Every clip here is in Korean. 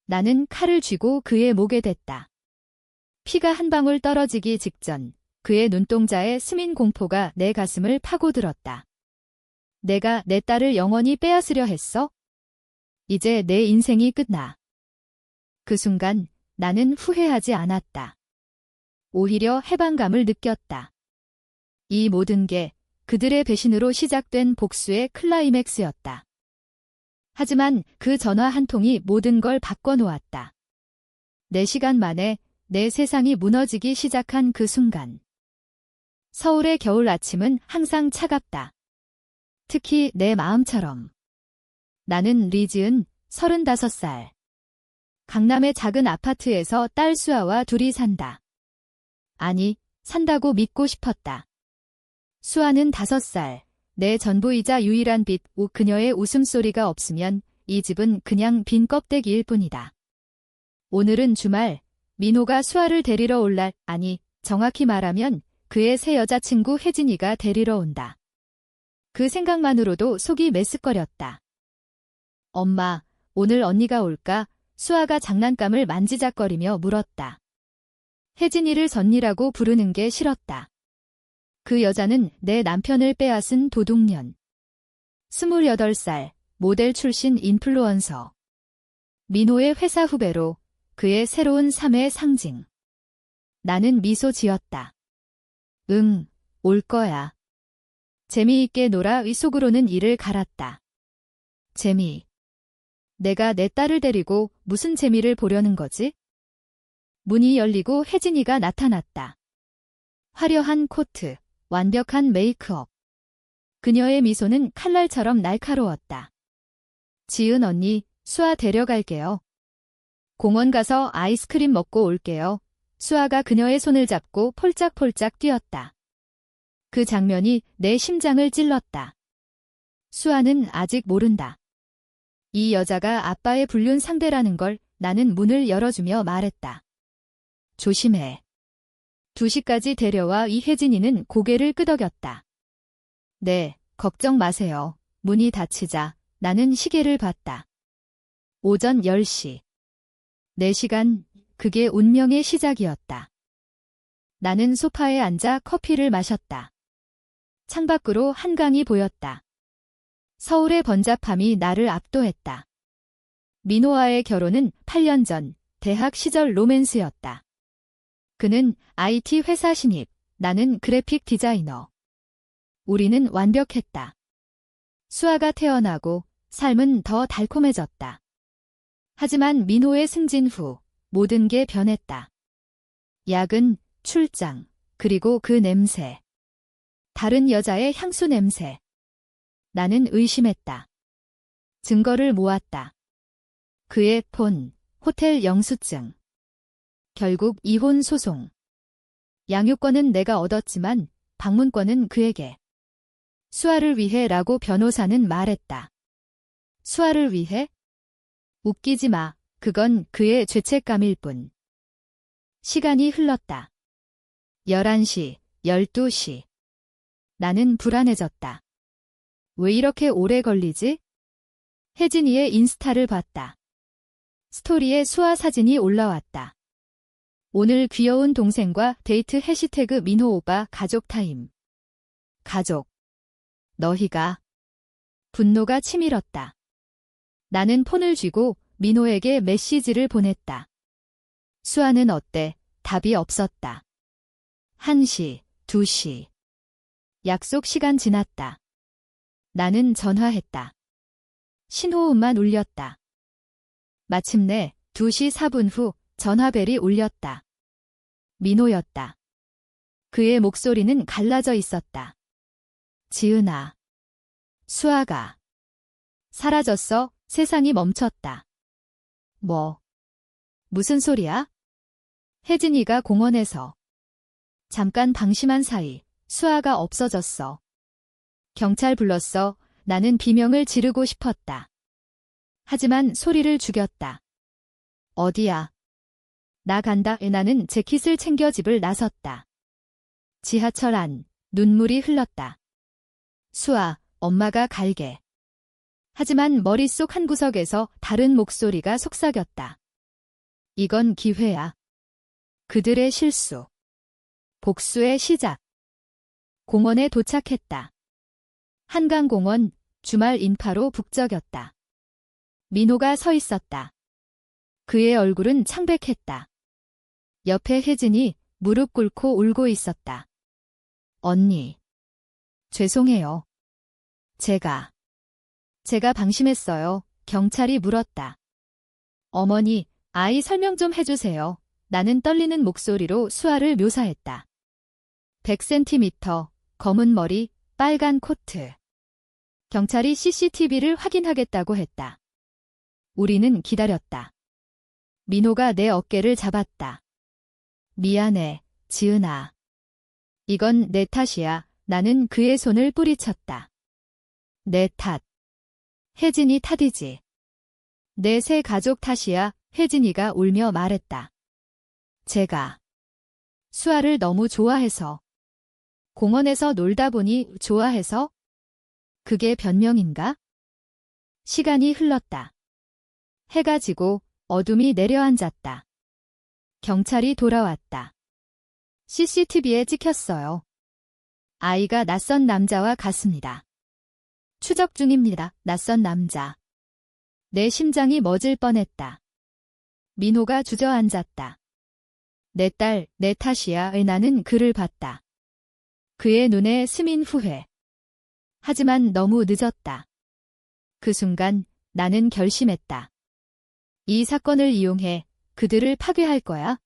나는 칼을 쥐고 그의 목에 댔다. 피가 한 방울 떨어지기 직전 그의 눈동자에 스민 공포가 내 가슴을 파고들었다. 내가 내 딸을 영원히 빼앗으려 했어? 이제 내 인생이 끝나. 그 순간 나는 후회하지 않았다. 오히려 해방감을 느꼈다. 이 모든 게 그들의 배신으로 시작된 복수의 클라이맥스였다. 하지만 그 전화 한 통이 모든 걸 바꿔놓았다. 4시간 만에 내 세상이 무너지기 시작한 그 순간. 서울의 겨울 아침은 항상 차갑다. 특히 내 마음처럼. 나는 리지은 35살. 강남의 작은 아파트에서 딸 수아와 둘이 산다. 아니, 산다고 믿고 싶었다. 수아는 5살, 내 전부이자 유일한 빛, 그녀의 웃음소리가 없으면 이 집은 그냥 빈 껍데기일 뿐이다. 오늘은 주말, 민호가 수아를 데리러 올 날, 아니, 정확히 말하면 그의 새 여자친구 혜진이가 데리러 온다. 그 생각만으로도 속이 메스꺼렸다. 엄마, 오늘 언니가 올까? 수아가 장난감을 만지작거리며 물었다. 혜진이를 전니라고 부르는 게 싫었다. 그 여자는 내 남편을 빼앗은 도둑년. 28살, 모델 출신 인플루언서. 민호의 회사 후배로 그의 새로운 삶의 상징. 나는 미소 지었다. 응, 올 거야. 재미있게 놀아 윗속으로는 이를 갈았다. 재미. 내가 내 딸을 데리고 무슨 재미를 보려는 거지? 문이 열리고 혜진이가 나타났다. 화려한 코트, 완벽한 메이크업. 그녀의 미소는 칼날처럼 날카로웠다. 지은 언니, 수아 데려갈게요. 공원 가서 아이스크림 먹고 올게요. 수아가 그녀의 손을 잡고 폴짝폴짝 뛰었다. 그 장면이 내 심장을 찔렀다. 수아는 아직 모른다. 이 여자가 아빠의 불륜 상대라는 걸. 나는 문을 열어주며 말했다. 조심해. 2시까지 데려와. 이혜진이는 고개를 끄덕였다. 네, 걱정 마세요. 문이 닫히자 나는 시계를 봤다. 오전 10시. 4시간, 그게 운명의 시작이었다. 나는 소파에 앉아 커피를 마셨다. 창밖으로 한강이 보였다. 서울의 번잡함이 나를 압도했다. 민호와의 결혼은 8년 전, 대학 시절 로맨스였다. 그는 IT 회사 신입, 나는 그래픽 디자이너. 우리는 완벽했다. 수아가 태어나고 삶은 더 달콤해졌다. 하지만 민호의 승진 후 모든 게 변했다. 야근, 출장, 그리고 그 냄새. 다른 여자의 향수 냄새. 나는 의심했다. 증거를 모았다. 그의 폰, 호텔 영수증. 결국 이혼 소송. 양육권은 내가 얻었지만 방문권은 그에게. 수아를 위해 라고 변호사는 말했다. 수아를 위해? 웃기지 마. 그건 그의 죄책감일 뿐. 시간이 흘렀다. 11시, 12시. 나는 불안해졌다. 왜 이렇게 오래 걸리지? 혜진이의 인스타를 봤다. 스토리에 수아 사진이 올라왔다. 오늘 귀여운 동생과 데이트 해시태그 민호 오빠 가족 타임. 가족. 너희가. 분노가 치밀었다. 나는 폰을 쥐고 민호에게 메시지를 보냈다. 수아는 어때? 답이 없었다. 1시, 2시. 약속 시간 지났다. 나는 전화했다. 신호음만 울렸다. 마침내 2시 4분 후 전화벨이 울렸다. 민호였다. 그의 목소리는 갈라져 있었다. 지은아. 수아가. 사라졌어. 세상이 멈췄다. 뭐? 무슨 소리야? 혜진이가 공원에서. 잠깐 방심한 사이 수아가 없어졌어. 경찰 불렀어. 나는 비명을 지르고 싶었다. 하지만 소리를 죽였다. 어디야? 나 간다. 나는 재킷을 챙겨 집을 나섰다. 지하철 안, 눈물이 흘렀다. 수아, 엄마가 갈게. 하지만 머릿속 한 구석에서 다른 목소리가 속삭였다. 이건 기회야. 그들의 실수. 복수의 시작. 공원에 도착했다. 한강공원, 주말 인파로 북적였다. 민호가 서 있었다. 그의 얼굴은 창백했다. 옆에 혜진이 무릎 꿇고 울고 있었다. 언니. 죄송해요. 제가 방심했어요. 경찰이 물었다. 어머니, 아이 설명 좀 해주세요. 나는 떨리는 목소리로 수아를 묘사했다. 100cm, 검은 머리, 빨간 코트. 경찰이 CCTV를 확인하겠다고 했다. 우리는 기다렸다. 민호가 내 어깨를 잡았다. 미안해, 지은아. 이건 내 탓이야. 나는 그의 손을 뿌리쳤다. 내 탓. 혜진이 탓이지. 내 새 가족 탓이야. 혜진이가 울며 말했다. 제가 수아를 너무 좋아해서. 공원에서 놀다 보니 좋아해서? 그게 변명인가? 시간이 흘렀다. 해가 지고 어둠이 내려앉았다. 경찰이 돌아왔다. CCTV에 찍혔어요. 아이가 낯선 남자와 갔습니다. 추적 중입니다. 낯선 남자. 내 심장이 멎을 뻔했다. 민호가 주저앉았다. 내 딸, 내 탓이야. 나는 그를 봤다. 그의 눈에 스민 후회. 하지만 너무 늦었다. 그 순간 나는 결심했다. 이 사건을 이용해 그들을 파괴할 거야.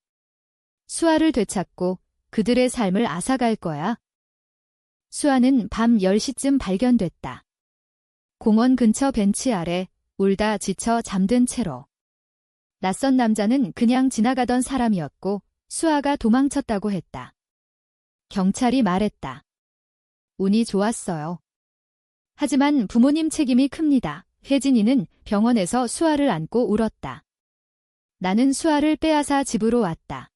수아를 되찾고 그들의 삶을 앗아갈 거야. 수아는 밤 10시쯤 발견됐다. 공원 근처 벤치 아래 울다 지쳐 잠든 채로. 낯선 남자는 그냥 지나가던 사람이었고 수아가 도망쳤다고 했다. 경찰이 말했다. 운이 좋았어요. 하지만 부모님 책임이 큽니다. 혜진이는 병원에서 수아를 안고 울었다. 나는 수아를 빼앗아 집으로 왔다.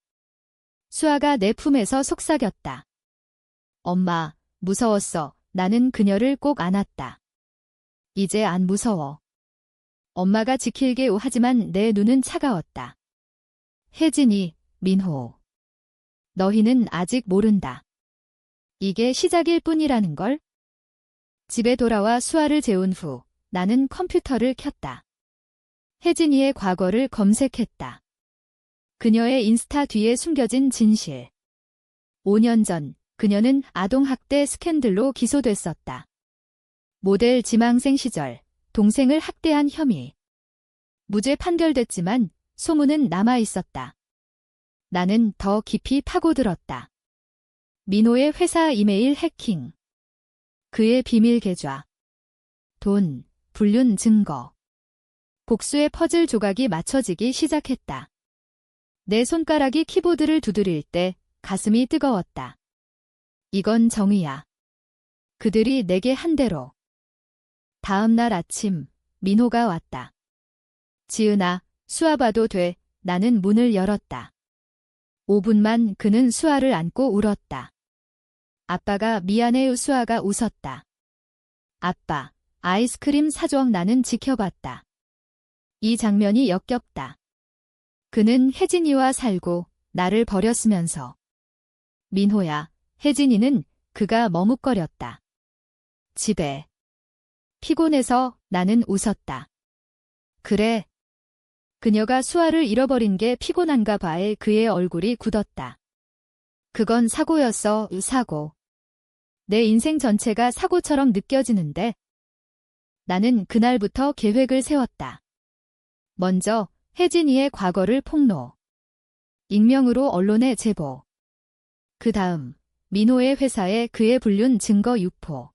수아가 내 품에서 속삭였다. 엄마, 무서웠어. 나는 그녀를 꼭 안았다. 이제 안 무서워. 엄마가 지킬게. 하지만 내 눈은 차가웠다. 혜진이, 민호. 너희는 아직 모른다. 이게 시작일 뿐이라는 걸? 집에 돌아와 수아를 재운 후 나는 컴퓨터를 켰다. 혜진이의 과거를 검색했다. 그녀의 인스타 뒤에 숨겨진 진실. 5년 전 그녀는 아동학대 스캔들로 기소됐었다. 모델 지망생 시절 동생을 학대한 혐의. 무죄 판결됐지만 소문은 남아있었다. 나는 더 깊이 파고들었다. 민호의 회사 이메일 해킹. 그의 비밀 계좌. 돈, 불륜 증거. 복수의 퍼즐 조각이 맞춰지기 시작했다. 내 손가락이 키보드를 두드릴 때 가슴이 뜨거웠다. 이건 정의야. 그들이 내게 한 대로. 다음 날 아침, 민호가 왔다. 지은아, 수아 봐도 돼. 나는 문을 열었다. 5분만 그는 수아를 안고 울었다. 아빠가 미안해요. 수아가 웃었다. 아빠, 아이스크림 사줘. 나는 지켜봤다. 이 장면이 역겹다. 그는 혜진이와 살고 나를 버렸으면서. 민호야, 혜진이는 그가 머뭇거렸다. 집에. 피곤해서 나는 웃었다. 그래. 그녀가 수아를 잃어버린 게 피곤한가 봐에 그의 얼굴이 굳었다. 그건 사고였어. 사고. 내 인생 전체가 사고처럼 느껴지는데. 나는 그날부터 계획을 세웠다. 먼저 혜진이의 과거를 폭로. 익명으로 언론에 제보. 그 다음 민호의 회사에 그의 불륜 증거 유포.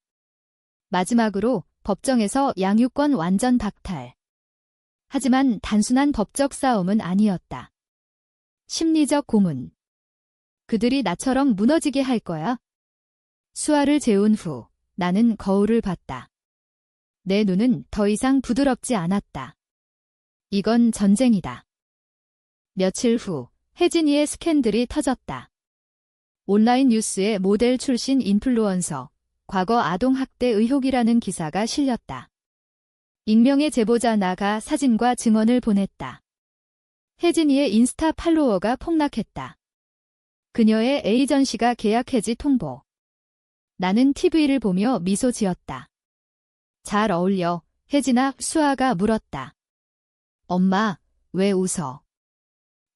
마지막으로 법정에서 양육권 완전 박탈. 하지만 단순한 법적 싸움은 아니었다. 심리적 고문. 그들이 나처럼 무너지게 할 거야. 수아를 재운 후 나는 거울을 봤다. 내 눈은 더 이상 부드럽지 않았다. 이건 전쟁이다. 며칠 후 혜진이의 스캔들이 터졌다. 온라인 뉴스에 모델 출신 인플루언서, 과거 아동학대 의혹이라는 기사가 실렸다. 익명의 제보자 나가 사진과 증언을 보냈다. 혜진이의 인스타 팔로워가 폭락했다. 그녀의 에이전시가 계약 해지 통보. 나는 TV를 보며 미소 지었다. 잘 어울려, 혜진아, 수아가 물었다. 엄마, 왜 웃어?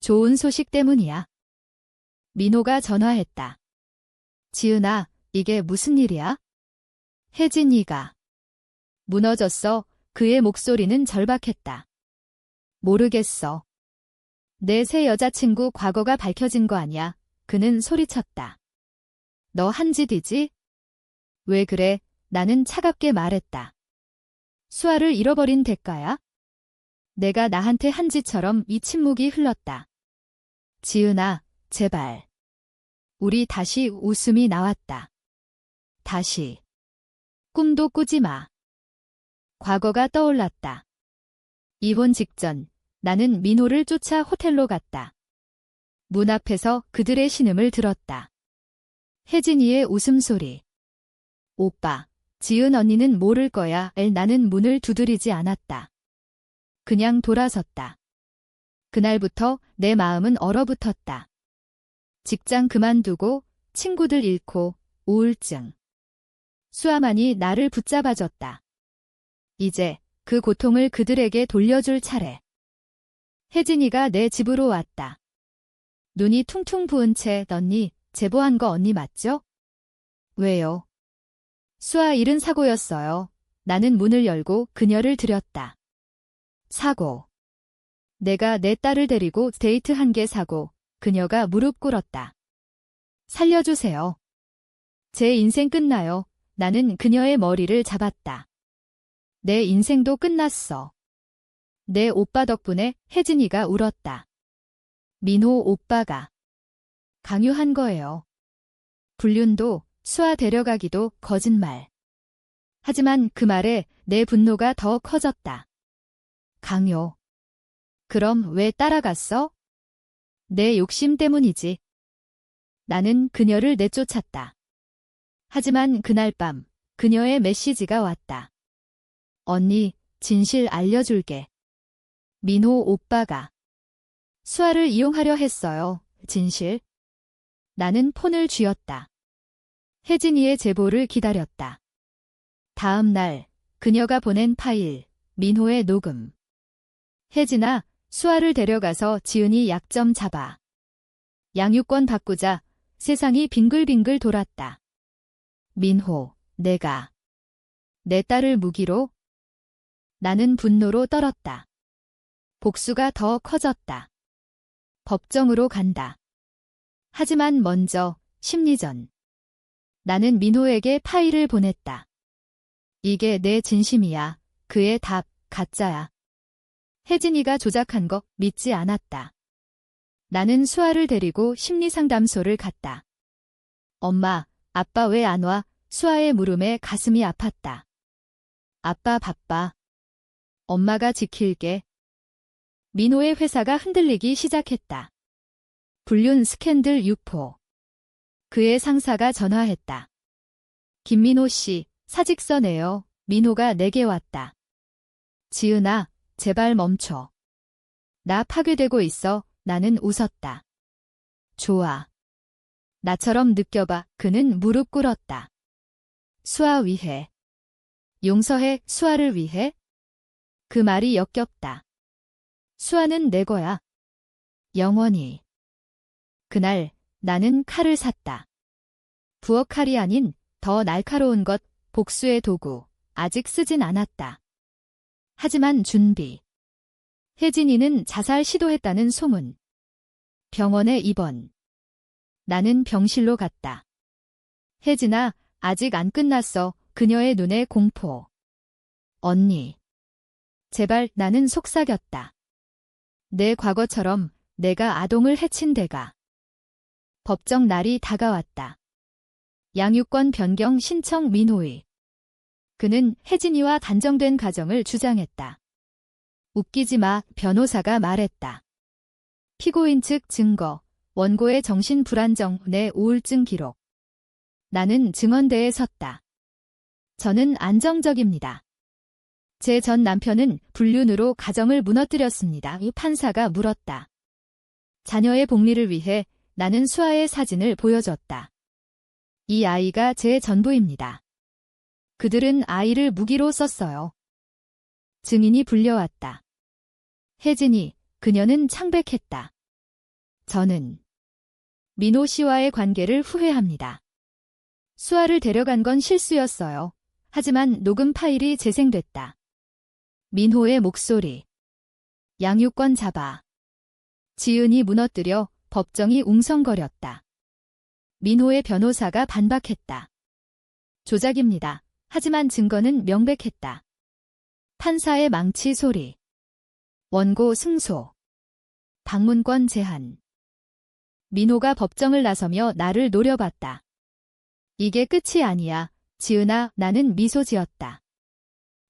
좋은 소식 때문이야. 민호가 전화했다. 지은아, 이게 무슨 일이야? 혜진이가 무너졌어. 그의 목소리는 절박했다. 모르겠어. 내 새 여자친구 과거가 밝혀진 거 아냐? 그는 소리쳤다. 너 한 짓이지? 왜 그래? 나는 차갑게 말했다. 수아를 잃어버린 대가야? 내가 나한테 한 짓처럼 이 침묵이 흘렀다. 지은아, 제발. 우리 다시 웃음이 나왔다. 다시. 꿈도 꾸지 마. 과거가 떠올랐다. 이혼 직전, 나는 민호를 쫓아 호텔로 갔다. 문 앞에서 그들의 신음을 들었다. 혜진이의 웃음소리. 오빠, 지은 언니는 모를 거야. 나는 문을 두드리지 않았다. 그냥 돌아섰다. 그날부터 내 마음은 얼어붙었다. 직장 그만두고, 친구들 잃고, 우울증. 수아만이 나를 붙잡아줬다. 이제 그 고통을 그들에게 돌려줄 차례. 혜진이가 내 집으로 왔다. 눈이 퉁퉁 부은 채 언니, 제보한 거 언니 맞죠? 왜요? 수아 일은 사고였어요. 나는 문을 열고 그녀를 들였다. 사고. 내가 내 딸을 데리고 데이트한 게 사고. 그녀가 무릎 꿇었다. 살려주세요. 제 인생 끝나요. 나는 그녀의 머리를 잡았다. 내 인생도 끝났어. 내 오빠 덕분에 혜진이가 울었다. 민호 오빠가 강요한 거예요. 불륜도 수아 데려가기도 거짓말. 하지만 그 말에 내 분노가 더 커졌다. 강요. 그럼 왜 따라갔어? 내 욕심 때문이지. 나는 그녀를 내쫓았다. 하지만 그날 밤 그녀의 메시지가 왔다. 언니, 진실 알려줄게. 민호 오빠가 수아를 이용하려 했어요. 진실. 나는 폰을 쥐었다. 혜진이의 제보를 기다렸다. 다음 날 그녀가 보낸 파일, 민호의 녹음. 혜진아, 수아를 데려가서 지은이 약점 잡아. 양육권 바꾸자. 세상이 빙글빙글 돌았다. 민호, 내가 내 딸을 무기로? 나는 분노로 떨었다. 복수가 더 커졌다. 법정으로 간다. 하지만 먼저 심리전. 나는 민호에게 파일을 보냈다. 이게 내 진심이야. 그의 답, 가짜야. 혜진이가 조작한 거 믿지 않았다. 나는 수아를 데리고 심리상담소를 갔다. 엄마, 아빠 왜 안 와? 수아의 물음에 가슴이 아팠다. 아빠 바빠. 엄마가 지킬게. 민호의 회사가 흔들리기 시작했다. 불륜 스캔들 유포. 그의 상사가 전화했다. 김민호 씨, 사직서 내요. 민호가 내게 왔다. 지은아, 제발 멈춰. 나 파괴되고 있어. 나는 웃었다. 좋아. 나처럼 느껴봐. 그는 무릎 꿇었다. 수아 위해. 용서해. 수아를 위해? 그 말이 역겹다. 수아는 내 거야. 영원히. 그날 나는 칼을 샀다. 부엌 칼이 아닌 더 날카로운 것, 복수의 도구. 아직 쓰진 않았다. 하지만 준비. 혜진이는 자살 시도했다는 소문. 병원에 입원. 나는 병실로 갔다. 혜진아, 아직 안 끝났어. 그녀의 눈에 공포. 언니. 제발. 나는 속삭였다. 내 과거처럼 내가 아동을 해친 데가. 법정 날이 다가왔다. 양육권 변경 신청 민호의. 그는 혜진이와 단정된 가정을 주장했다. 웃기지 마, 변호사가 말했다. 피고인 측 증거, 원고의 정신 불안정, 내 우울증 기록. 나는 증언대에 섰다. 저는 안정적입니다. 제 전 남편은 불륜으로 가정을 무너뜨렸습니다. 이 판사가 물었다. 자녀의 복리를 위해 나는 수아의 사진을 보여줬다. 이 아이가 제 전부입니다. 그들은 아이를 무기로 썼어요. 증인이 불려왔다. 혜진이, 그녀는 창백했다. 저는 민호 씨와의 관계를 후회합니다. 수아를 데려간 건 실수였어요. 하지만 녹음 파일이 재생됐다. 민호의 목소리. 양육권 잡아. 지은이 무너뜨려 법정이 웅성거렸다. 민호의 변호사가 반박했다. 조작입니다. 하지만 증거는 명백했다. 판사의 망치 소리. 원고 승소. 방문권 제한. 민호가 법정을 나서며 나를 노려봤다. 이게 끝이 아니야. 지은아, 나는 미소 지었다.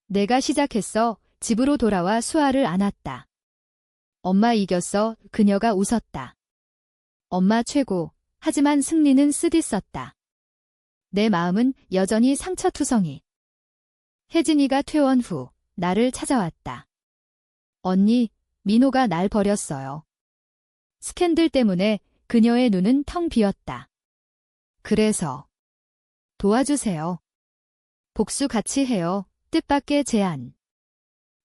내가 시작했어. 집으로 돌아와 수아를 안았다. 엄마 이겼어. 그녀가 웃었다. 엄마 최고. 하지만 승리는 쓰디썼다. 내 마음은 여전히 상처투성이. 혜진이가 퇴원 후 나를 찾아왔다. 언니, 민호가 날 버렸어요. 스캔들 때문에 그녀의 눈은 텅 비었다. 그래서 도와주세요. 복수 같이 해요. 뜻밖의 제안.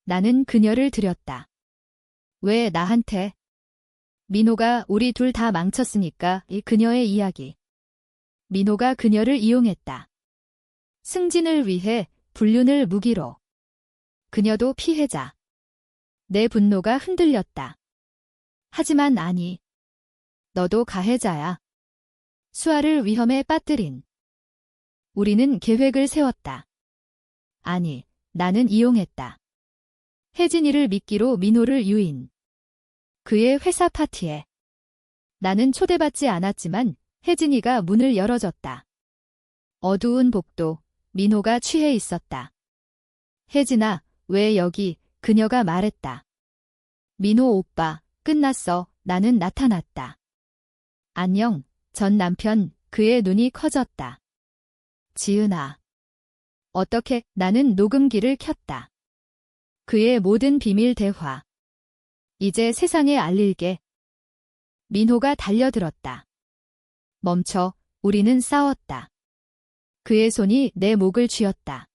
나는 그녀를 들였다. 왜 나한테? 민호가 우리 둘 다 망쳤으니까. 이 그녀의 이야기. 민호가 그녀를 이용했다. 승진을 위해 불륜을 무기로. 그녀도 피해자. 내 분노가 흔들렸다. 하지만 아니. 너도 가해자야. 수아를 위험에 빠뜨린. 우리는 계획을 세웠다. 아니, 나는 이용했다. 혜진이를 미끼로 민호를 유인. 그의 회사 파티에. 나는 초대받지 않았지만 혜진이가 문을 열어줬다. 어두운 복도, 민호가 취해 있었다. 혜진아, 왜 여기? 그녀가 말했다. 민호 오빠, 끝났어. 나는 나타났다. 안녕, 전 남편. 그의 눈이 커졌다. 지은아. 어떻게? 나는 녹음기를 켰다. 그의 모든 비밀 대화. 이제 세상에 알릴게. 민호가 달려들었다. 멈춰, 우리는 싸웠다. 그의 손이 내 목을 쥐었다.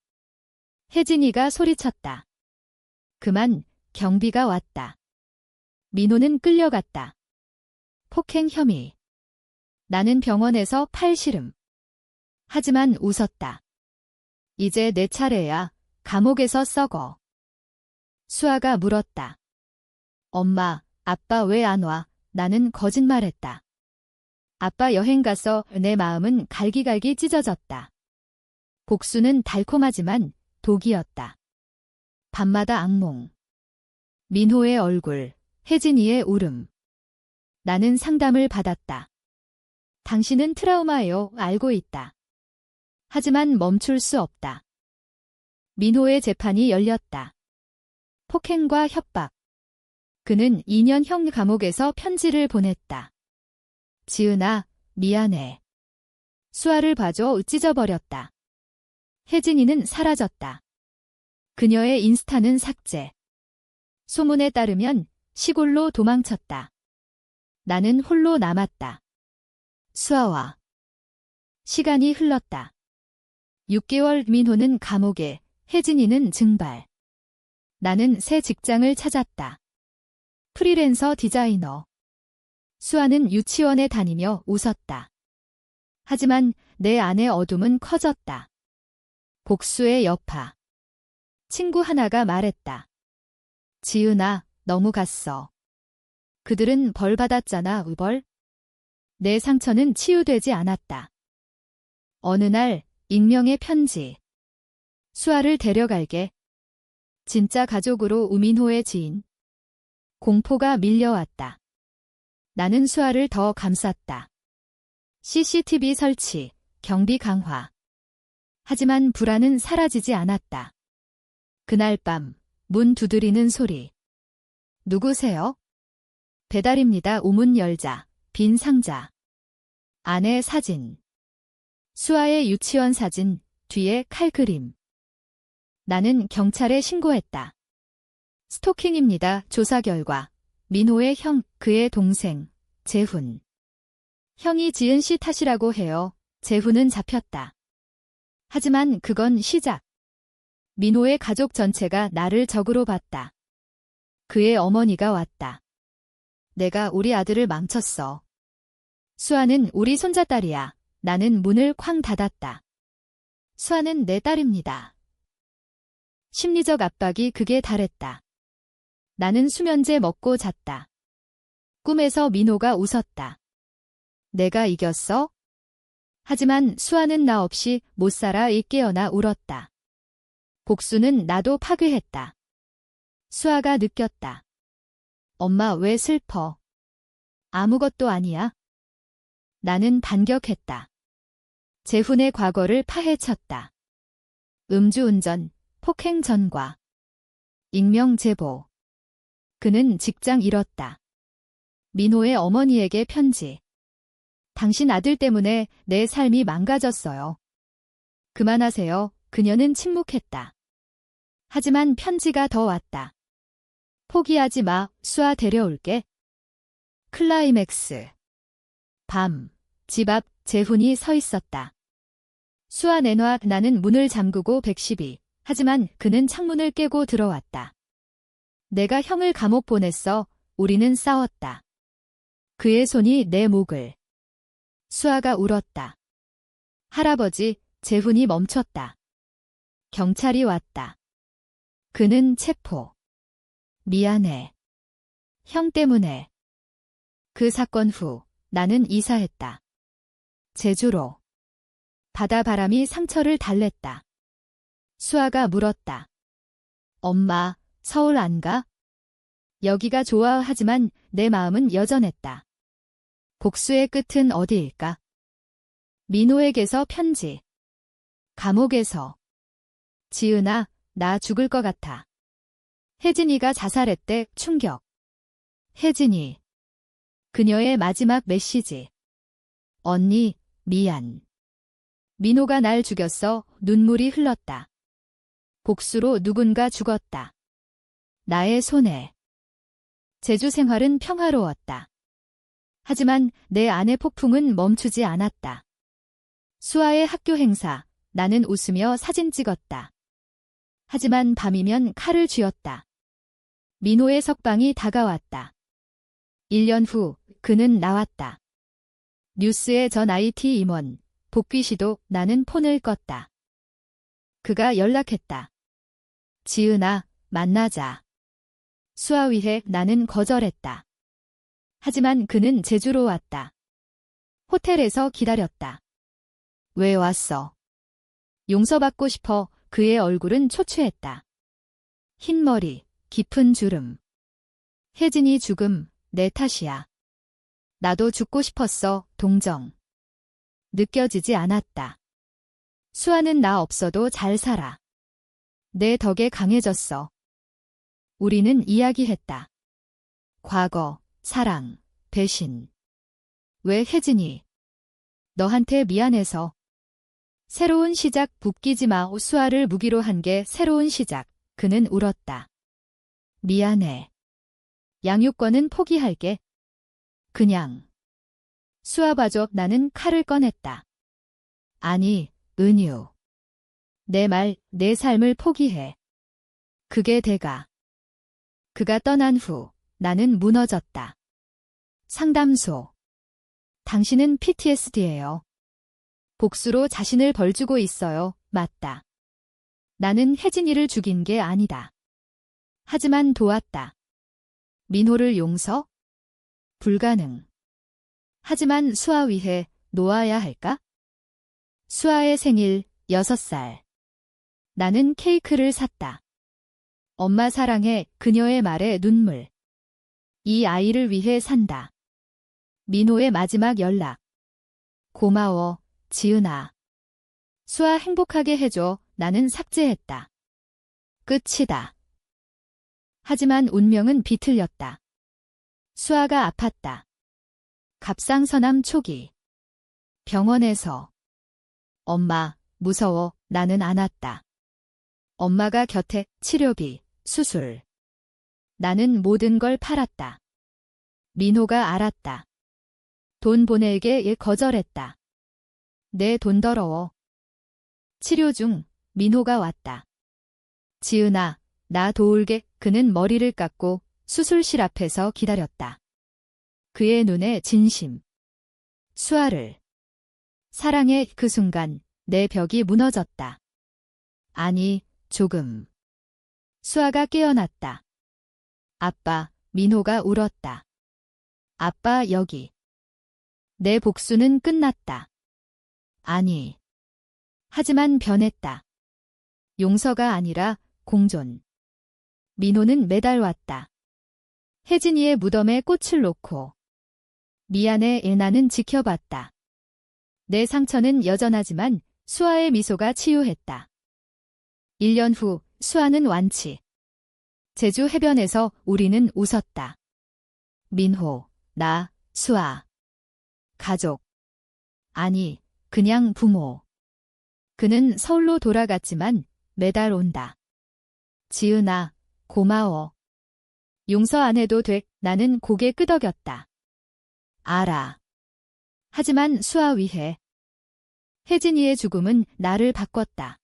혜진이가 소리쳤다. 그만, 경비가 왔다. 민호는 끌려갔다. 폭행 혐의. 나는 병원에서 팔씨름. 하지만 웃었다. 이제 내 차례야. 감옥에서 썩어. 수아가 물었다. 엄마, 아빠 왜 안 와? 나는 거짓말했다. 아빠 여행 가서. 내 마음은 갈기갈기 찢어졌다. 복수는 달콤하지만 독이었다. 밤마다 악몽. 민호의 얼굴, 혜진이의 울음. 나는 상담을 받았다. 당신은 트라우마예요. 알고 있다. 하지만 멈출 수 없다. 민호의 재판이 열렸다. 폭행과 협박. 그는 2년형 감옥에서 편지를 보냈다. 지은아, 미안해. 수아를 봐줘. 찢어버렸다. 혜진이는 사라졌다. 그녀의 인스타는 삭제. 소문에 따르면 시골로 도망쳤다. 나는 홀로 남았다. 수아와 시간이 흘렀다. 6개월. 민호는 감옥에, 혜진이는 증발. 나는 새 직장을 찾았다. 프리랜서 디자이너. 수아는 유치원에 다니며 웃었다. 하지만 내 안의 어둠은 커졌다. 복수의 여파. 친구 하나가 말했다. 지은아, 너무 갔어. 그들은 벌 받았잖아. 우벌. 내 상처는 치유되지 않았다. 어느 날 익명의 편지. 수아를 데려갈게. 진짜 가족으로. 우민호의 지인. 공포가 밀려왔다. 나는 수아를 더 감쌌다. CCTV 설치, 경비 강화. 하지만 불안은 사라지지 않았다. 그날 밤, 문 두드리는 소리. 누구세요? 배달입니다. 우문 열자. 빈 상자. 안에 사진. 수아의 유치원 사진, 뒤에 칼그림. 나는 경찰에 신고했다. 스토킹입니다. 조사 결과. 민호의 형, 그의 동생, 재훈. 형이 지은 씨 탓이라고 해요. 재훈은 잡혔다. 하지만 그건 시작. 민호의 가족 전체가 나를 적으로 봤다. 그의 어머니가 왔다. 내가 우리 아들을 망쳤어. 수아는 우리 손자딸이야. 나는 문을 쾅 닫았다. 수아는 내 딸입니다. 심리적 압박이 극에 달했다. 나는 수면제 먹고 잤다. 꿈에서 민호가 웃었다. 내가 이겼어? 하지만 수아는 나 없이 못 살아 깨어나 울었다. 복수는 나도 파괴했다. 수아가 느꼈다. 엄마 왜 슬퍼? 아무것도 아니야. 나는 반격했다. 재훈의 과거를 파헤쳤다. 음주운전, 폭행 전과, 익명 제보. 그는 직장 잃었다. 민호의 어머니에게 편지. 당신 아들 때문에 내 삶이 망가졌어요. 그만하세요. 그녀는 침묵했다. 하지만 편지가 더 왔다. 포기하지 마. 수아 데려올게. 클라이맥스. 밤, 집 앞 재훈이 서 있었다. 수아 내놔. 나는 문을 잠그고 112. 하지만 그는 창문을 깨고 들어왔다. 내가 형을 감옥 보냈어. 우리는 싸웠다. 그의 손이 내 목을. 수아가 울었다. 할아버지, 재훈이 멈췄다. 경찰이 왔다. 그는 체포. 미안해. 형 때문에. 그 사건 후 나는 이사했다. 제주로. 바다바람이 상처를 달랬다. 수아가 물었다. 엄마, 서울 안 가? 여기가 좋아. 하지만 내 마음은 여전했다. 복수의 끝은 어디일까? 민호에게서 편지. 감옥에서. 지은아, 나 죽을 것 같아. 혜진이가 자살했대. 충격. 혜진이. 그녀의 마지막 메시지. 언니, 미안. 민호가 날 죽였어. 눈물이 흘렀다. 복수로 누군가 죽었다. 나의 손에. 제주 생활은 평화로웠다. 하지만 내 안의 폭풍은 멈추지 않았다. 수아의 학교 행사, 나는 웃으며 사진 찍었다. 하지만 밤이면 칼을 쥐었다. 민호의 석방이 다가왔다. 1년 후 그는 나왔다. 뉴스의 전 IT 임원, 복귀 시도. 나는 폰을 껐다. 그가 연락했다. 지은아, 만나자. 수아 위해 나는 거절했다. 하지만 그는 제주로 왔다. 호텔에서 기다렸다. 왜 왔어? 용서받고 싶어. 그의 얼굴은 초췌했다. 흰 머리, 깊은 주름. 혜진이 죽음, 내 탓이야. 나도 죽고 싶었어. 동정. 느껴지지 않았다. 수아는 나 없어도 잘 살아. 내 덕에 강해졌어. 우리는 이야기했다. 과거, 사랑, 배신. 왜 혜진이? 너한테 미안해서. 새로운 시작. 붙기지 마. 수아를 무기로 한 게 새로운 시작. 그는 울었다. 미안해. 양육권은 포기할게. 그냥. 수아 봐줘. 나는 칼을 꺼냈다. 아니, 은유. 내 말, 내 삶을 포기해. 그게 대가. 그가 떠난 후 나는 무너졌다. 상담소. 당신은 PTSD예요. 복수로 자신을 벌주고 있어요. 맞다. 나는 혜진이를 죽인 게 아니다. 하지만 도왔다. 민호를 용서? 불가능. 하지만 수아 위해 놓아야 할까? 수아의 생일 6살. 나는 케이크를 샀다. 엄마 사랑해. 그녀의 말에 눈물. 이 아이를 위해 산다. 민호의 마지막 연락. 고마워, 지은아. 수아 행복하게 해줘. 나는 삭제했다. 끝이다. 하지만 운명은 비틀렸다. 수아가 아팠다. 갑상선암 초기. 병원에서. 엄마, 무서워. 나는 안 왔다. 엄마가 곁에. 치료비, 수술. 나는 모든 걸 팔았다. 민호가 알았다. 돈 보내게 거절했다. 내 돈 더러워. 치료 중 민호가 왔다. 지은아, 나 도울게. 그는 머리를 깎고 수술실 앞에서 기다렸다. 그의 눈에 진심. 수아를. 사랑의 그 순간 내 벽이 무너졌다. 아니, 조금. 수아가 깨어났다. 아빠, 민호가 울었다. 아빠 여기. 내 복수는 끝났다. 아니. 하지만 변했다. 용서가 아니라 공존. 민호는 매달 왔다. 혜진이의 무덤에 꽃을 놓고. 미안해 나는 지켜봤다. 내 상처는 여전하지만 수아의 미소가 치유했다. 1년 후 수아는 완치. 제주 해변에서 우리는 웃었다. 민호, 나, 수아. 가족. 아니, 그냥 부모. 그는 서울로 돌아갔지만 매달 온다. 지은아, 고마워. 용서 안 해도 돼. 나는 고개 끄덕였다. 알아. 하지만 수아 위해. 혜진이의 죽음은 나를 바꿨다.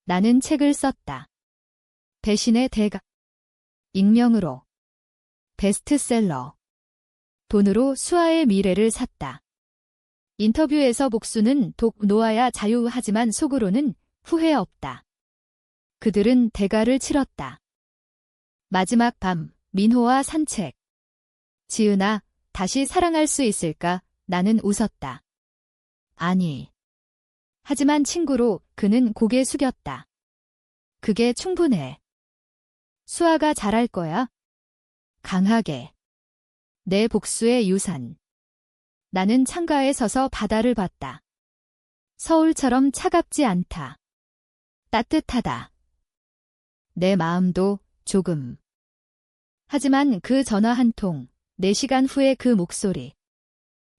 나는 책을 썼다. 배신의 대가. 익명으로. 베스트셀러. 돈으로 수아의 미래를 샀다. 인터뷰에서 복수는 독 놓아야 자유하지만 속으로는 후회 없다. 그들은 대가를 치렀다. 마지막 밤, 민호와 산책. 지은아, 다시 사랑할 수 있을까? 나는 웃었다. 아니. 하지만 친구로 그는 고개 숙였다. 그게 충분해. 수아가 잘할 거야. 강하게. 내 복수의 유산. 나는 창가에 서서 바다를 봤다. 서울처럼 차갑지 않다. 따뜻하다. 내 마음도 조금. 하지만 그 전화 한 통, 4시간 후의 그 목소리.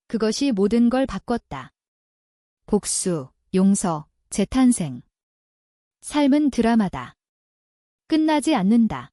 그것이 모든 걸 바꿨다. 복수, 용서, 재탄생. 삶은 드라마다. 끝나지 않는다.